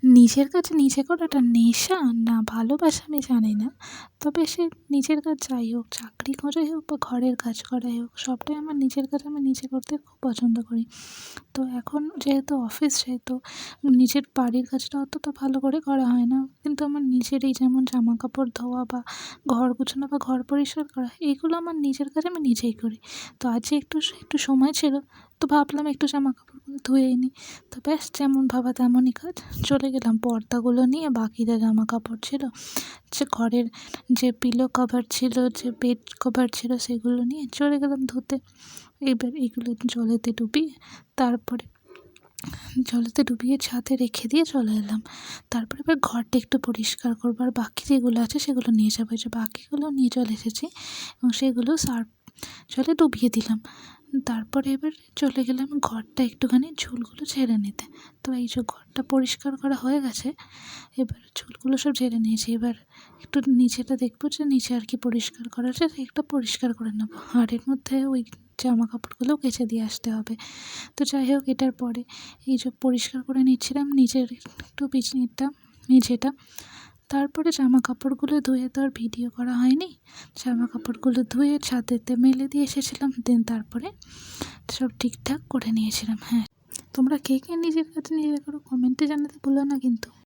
নিজের কাজ নিজে করাটা নেশা না ভালোবাসা আমি জানি না। তবে সে নিজের কাজ যাই হোক, চাকরি করাই হোক বা ঘরের কাজ করাই হোক, সবটাই আমার নিজের কাজ আমি নিজে করতে খুব পছন্দ করি। তো এখন যেহেতু অফিস, সেহেতু নিজের বাড়ির কাজটা অতটা ভালো করে করা হয় না। কিন্তু আমার নিজের এই যেমন জামাকাপড় ধোয়া বা ঘর গোছানো বা ঘর পরিষ্কার করা, এইগুলো আমার নিজের কাজ আমি নিজেই করি। তো আজ একটু সময় ছিল, তো ভাবলাম একটু জামাকাপড়গুলো ধুয়েই নিই। তো ব্যাস যেমন ভাবা তেমনই কাজ। চলে গেলাম পর্দাগুলো নিয়ে, বাকি যা জামাকাপড় ছিল, যে ঘরের যে পিলো কভার ছিল, যে বেড কভার ছিল, সেগুলো নিয়ে চলে গেলাম ধুতে। এবার এগুলো জলেতে ডুবিয়ে ছাদে রেখে দিয়ে চলে এলাম। তারপরে এবার ঘরটা একটু পরিষ্কার করবো, আর বাকি যেগুলো আছে সেগুলো নিয়ে যাবো। এই যে বাকিগুলো নিয়ে চলে এসেছি এবং সেগুলো সার্ফ জলে ডুবিয়ে দিলাম। তারপরে এবার চলে গেলাম ঘরটা একটুখানি ঝুলগুলো ঝেড়ে নিতে। তো এই যে ঘরটা পরিষ্কার করা হয়ে গেছে, এবার ঝুলগুলো সব ঝেড়ে নিয়েছি। এবার একটু নিচেটা দেখবো যে নিচে আর কি পরিষ্কার করা আছে, একটু পরিষ্কার করে নেবো। আর এর মধ্যে ওই জামা কাপড়গুলো কেচে দিয়ে আসতে হবে। তো যাই হোক, এটার পরে এই যে পরিষ্কার করে নিচ্ছিলাম নিজের একটু মেঝেটা। তারপরে জামা কাপড়গুলো ধুয়ে তো আর ভিডিও করা হয়নি। জামা কাপড়গুলো ধুয়ে ছাদেতে মেলে দিয়ে এসেছিলাম। দেন তারপরে সব ঠিকঠাক করে নিয়েছিলাম। হ্যাঁ, তোমরা কে কে নিজের কাজ নিজে করো কমেন্টে জানাতে ভুলো না কিন্তু।